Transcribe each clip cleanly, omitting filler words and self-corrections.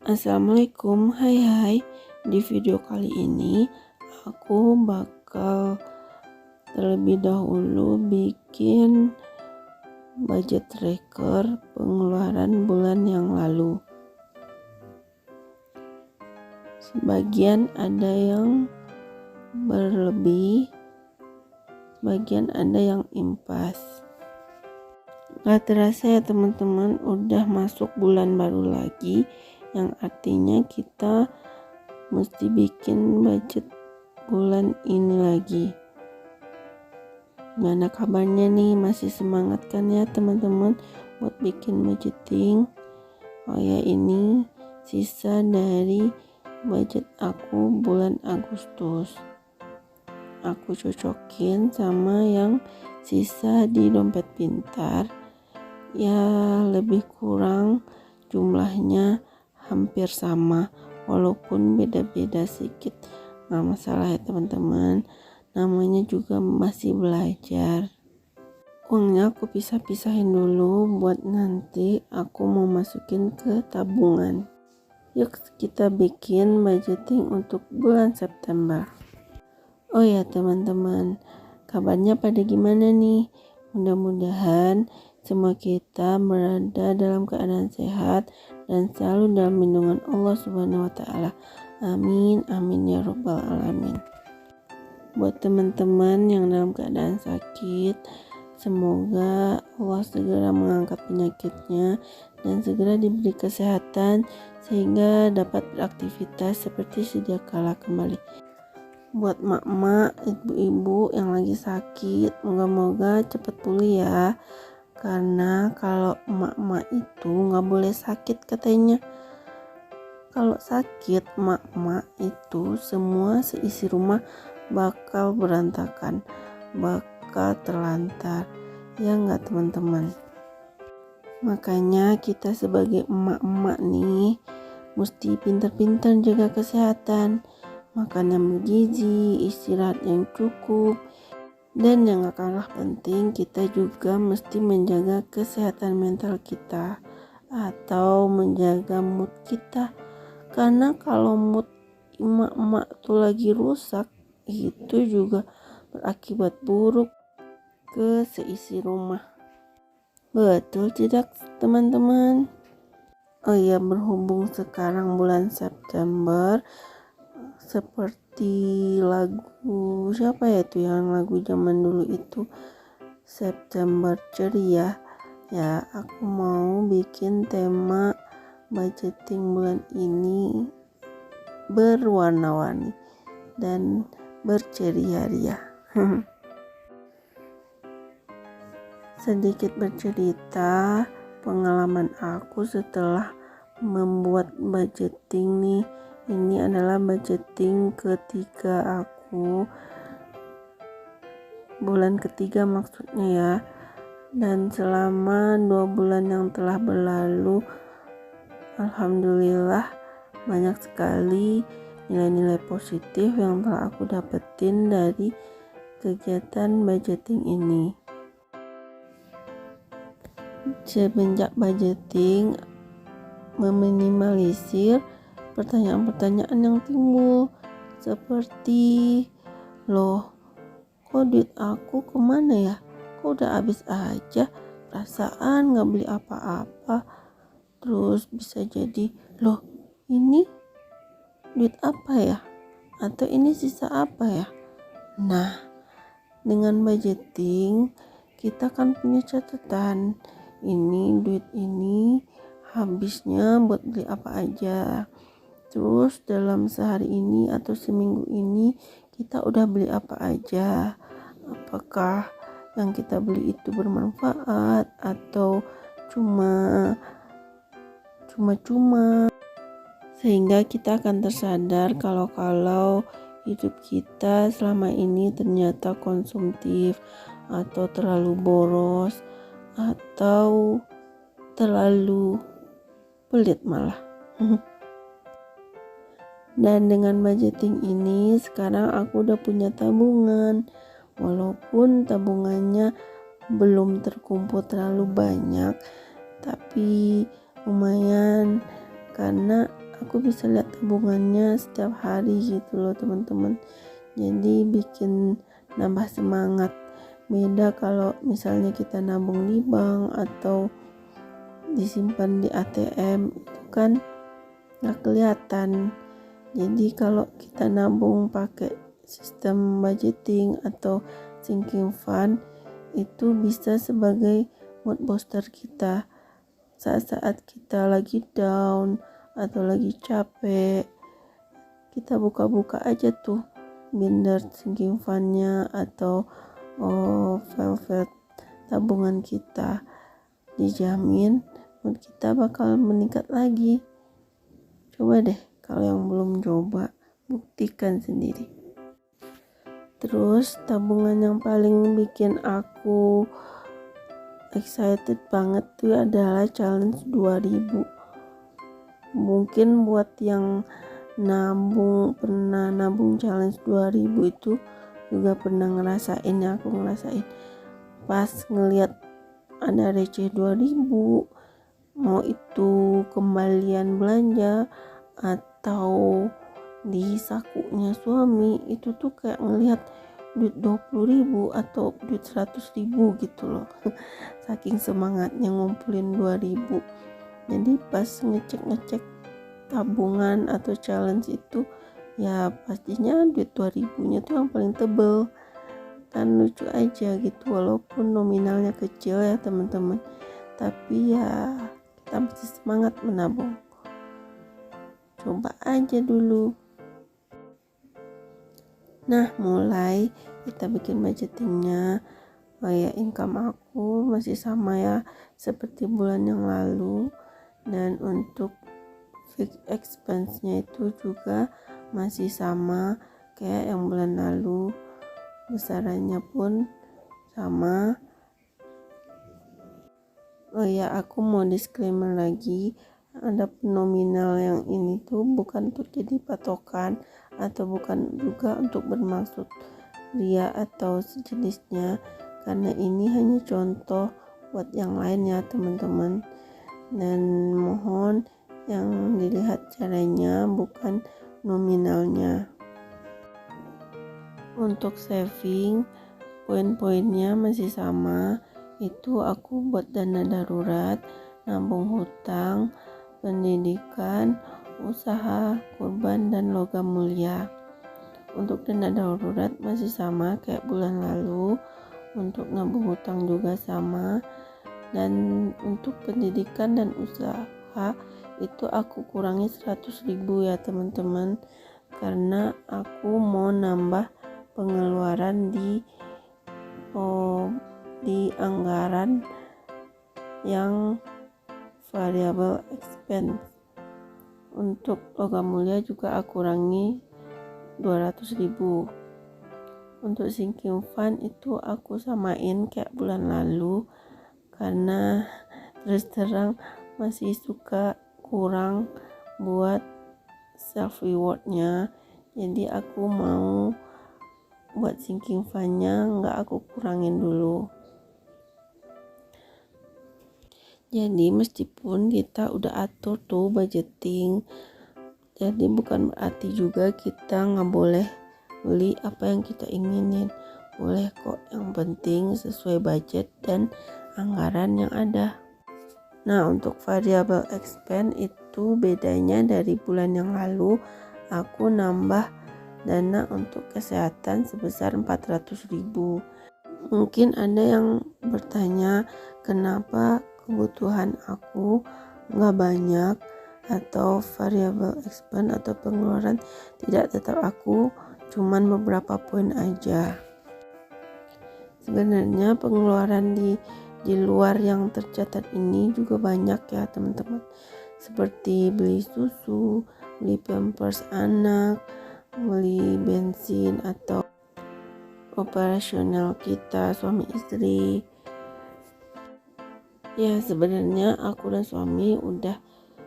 Assalamualaikum, hai. Di video kali ini aku bakal terlebih dahulu bikin budget tracker pengeluaran bulan yang lalu. Sebagian ada yang berlebih, sebagian ada yang impas. Gak terasa ya teman-teman, udah masuk bulan baru lagi, yang artinya kita mesti bikin budget bulan ini lagi. Gimana kabarnya nih, masih semangat kan ya teman-teman buat bikin budgeting? Oh ya, ini sisa dari budget aku bulan Agustus. Aku cocokin sama yang sisa di dompet pintar. Ya lebih kurang jumlahnya hampir sama, walaupun beda-beda sedikit. Nggak masalah ya teman-teman, namanya juga masih belajar. Uangnya aku pisah-pisahin dulu buat nanti aku mau masukin ke tabungan. Yuk kita bikin budgeting untuk bulan September. Oh ya teman-teman, kabarnya pada gimana nih? Mudah-mudahan semua kita berada dalam keadaan sehat dan selalu dalam lindungan Allah Subhanahu wa Ta'ala. Amin, amin ya Rabbal Alamin. Buat teman-teman yang dalam keadaan sakit, semoga Allah segera mengangkat penyakitnya dan segera diberi kesehatan sehingga dapat beraktivitas seperti sedia kala kembali. Buat mak-mak, ibu-ibu yang lagi sakit, moga-moga cepat pulih ya. Karena kalau emak-emak itu gak boleh sakit katanya. Kalau sakit emak-emak itu semua seisi rumah bakal berantakan, bakal terlantar. Ya gak teman-teman? Makanya kita sebagai emak-emak nih mesti pintar-pintar jaga kesehatan, makan yang bergizi, istirahat yang cukup. Dan yang gak kalah penting, kita juga mesti menjaga kesehatan mental kita atau menjaga mood kita. Karena kalau mood emak-emak tuh lagi rusak, itu juga berakibat buruk ke seisi rumah. Betul tidak teman-teman? Oh iya, berhubung sekarang bulan September, seperti lagu siapa ya itu, yang lagu zaman dulu itu, September Ceria ya, aku mau bikin tema budgeting bulan ini berwarna-warni dan berceria-ria. Sedikit bercerita pengalaman aku setelah membuat budgeting nih. Ini adalah budgeting ketiga aku, bulan ketiga maksudnya ya. Dan selama 2 bulan yang telah berlalu, alhamdulillah banyak sekali nilai-nilai positif yang telah aku dapetin dari kegiatan budgeting ini. Semenjak budgeting, meminimalisir pertanyaan-pertanyaan yang timbul seperti, loh kok duit aku kemana ya, kok udah habis aja, perasaan gak beli apa-apa. Terus bisa jadi, loh ini duit apa ya, atau ini sisa apa ya. Nah, dengan budgeting kita kan punya catatan, ini duit ini habisnya buat beli apa aja. Terus dalam sehari ini atau seminggu ini kita udah beli apa aja. Apakah yang kita beli itu bermanfaat atau cuma sehingga kita akan tersadar kalau hidup kita selama ini ternyata konsumtif atau terlalu boros atau terlalu pelit malah. Dan dengan budgeting ini sekarang aku udah punya tabungan, walaupun tabungannya belum terkumpul terlalu banyak, tapi lumayan karena aku bisa lihat tabungannya setiap hari gitu loh teman-teman. Jadi bikin nambah semangat. Beda kalau misalnya kita nabung di bank atau disimpan di ATM, itu kan nggak kelihatan. Jadi kalau kita nabung pakai sistem budgeting atau sinking fund, itu bisa sebagai mood booster kita saat-saat kita lagi down atau lagi capek. Kita buka-buka aja tuh binder sinking fundnya atau velvet tabungan kita, dijamin mood kita bakal meningkat lagi. Coba deh kalau yang belum coba, buktikan sendiri. Terus tabungan yang paling bikin aku excited banget tuh adalah challenge 2000. Mungkin buat yang pernah nabung challenge 2000 itu juga pernah ngerasain, ya aku ngerasain pas ngelihat ada receh 2000, mau itu kembalian belanja atau di sakunya suami, itu tuh kayak ngelihat duit 20.000 atau duit 100.000 gitu loh. Saking semangatnya ngumpulin 2000. Jadi pas ngecek tabungan atau challenge itu, ya pastinya duit 2000 nya tuh yang paling tebel. Kan lucu aja gitu, walaupun nominalnya kecil ya teman-teman, tapi ya kita masih semangat menabung. Coba aja dulu. Nah, mulai kita bikin budgetingnya. Ya, income aku masih sama ya seperti bulan yang lalu, dan untuk fixed expense-nya itu juga masih sama kayak yang bulan lalu, besarannya pun sama. Ya, aku mau disclaimer lagi, ada nominal yang ini tuh bukan untuk jadi patokan atau bukan juga untuk bermaksud ria atau sejenisnya, karena ini hanya contoh buat yang lain ya teman-teman, dan mohon yang dilihat caranya bukan nominalnya. Untuk saving, poin-poinnya masih sama, itu aku buat dana darurat, nabung hutang, pendidikan, usaha, kurban, dan logam mulia. Untuk dana darurat masih sama kayak bulan lalu, untuk nabung hutang juga sama, dan untuk pendidikan dan usaha itu aku kurangi 100.000 ya teman-teman, karena aku mau nambah pengeluaran di anggaran yang variable expense. Untuk logam mulia juga aku kurangi 200.000. Untuk sinking fund itu aku samain kayak bulan lalu, karena terus terang masih suka kurang buat self rewardnya. Jadi aku mau buat sinking fund-nya nggak aku kurangin dulu. Jadi meskipun kita udah atur tuh budgeting, jadi bukan berarti juga kita nggak boleh beli apa yang kita inginin. Boleh kok, yang penting sesuai budget dan anggaran yang ada. Nah, untuk variable expense itu bedanya dari bulan yang lalu, aku nambah dana untuk kesehatan sebesar 400.000. Mungkin ada yang bertanya, kenapa kebutuhan aku nggak banyak, atau variable expense atau pengeluaran tidak tetap aku cuman beberapa poin aja. Sebenarnya pengeluaran di luar yang tercatat ini juga banyak ya teman-teman, seperti beli susu, beli pampers anak, beli bensin atau operasional kita suami istri. Ya, sebenarnya aku dan suami udah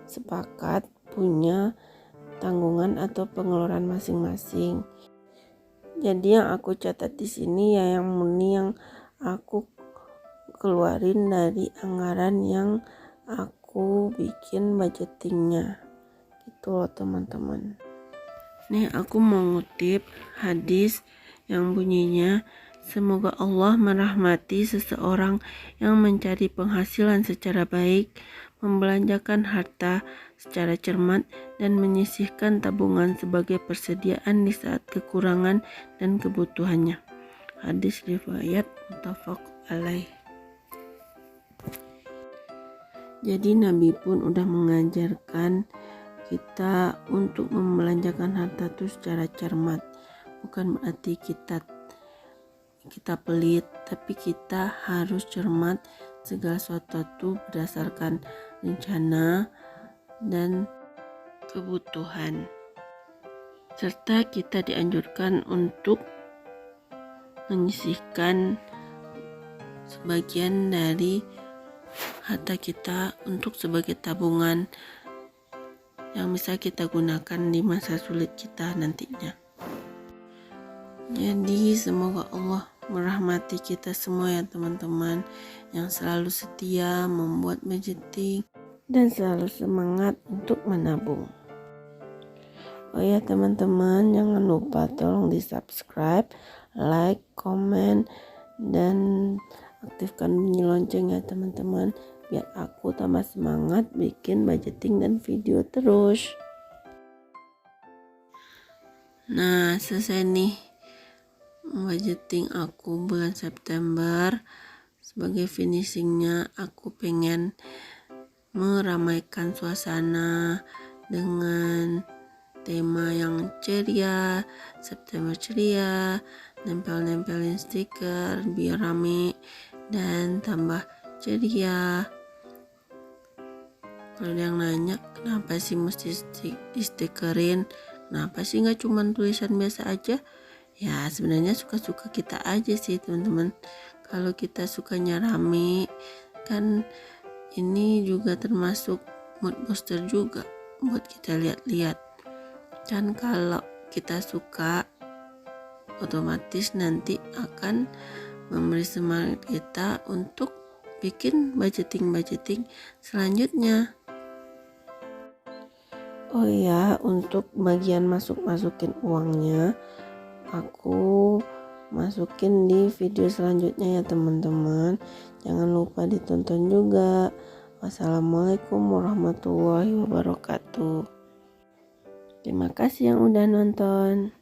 sepakat punya tanggungan atau pengeluaran masing-masing. Jadi yang aku catat di sini ya yang murni yang aku keluarin dari anggaran yang aku bikin budgetingnya Itu loh teman-teman. Nih aku mau ngutip hadis yang bunyinya, semoga Allah merahmati seseorang yang mencari penghasilan secara baik, membelanjakan harta secara cermat, dan menyisihkan tabungan sebagai persediaan di saat kekurangan dan kebutuhannya. Hadis riwayat muttafaq alaih. Jadi Nabi pun udah mengajarkan kita untuk membelanjakan harta itu secara cermat. Bukan berarti kita pelit, tapi kita harus cermat segala sesuatu berdasarkan rencana dan kebutuhan. Serta kita dianjurkan untuk menyisihkan sebagian dari harta kita untuk sebagai tabungan yang bisa kita gunakan di masa sulit kita nantinya. Jadi semoga Allah merahmati kita semua ya teman-teman, yang selalu setia membuat budgeting dan selalu semangat untuk menabung. Oh ya teman-teman, jangan lupa tolong di subscribe, like, komen, dan aktifkan bunyi lonceng ya teman-teman, biar aku tambah semangat bikin budgeting dan video terus. Nah, selesai nih budgeting aku bulan September. Sebagai finishingnya, aku pengen meramaikan suasana dengan tema yang ceria, September ceria, nempel-nempelin stiker biar rame dan tambah ceria. Kalau ada yang nanya kenapa sih mesti di-stikerin, kenapa sih nggak cuma tulisan biasa aja, ya sebenarnya suka-suka kita aja sih teman-teman. Kalau kita sukanya rame kan, ini juga termasuk mood booster juga buat kita lihat-lihat. Dan kalau kita suka, otomatis nanti akan memberi semangat kita untuk bikin budgeting selanjutnya. Oh ya, untuk bagian masukin uangnya aku masukin di video selanjutnya ya teman-teman. Jangan lupa ditonton juga. Wassalamualaikum warahmatullahi wabarakatuh. Terima kasih yang udah nonton.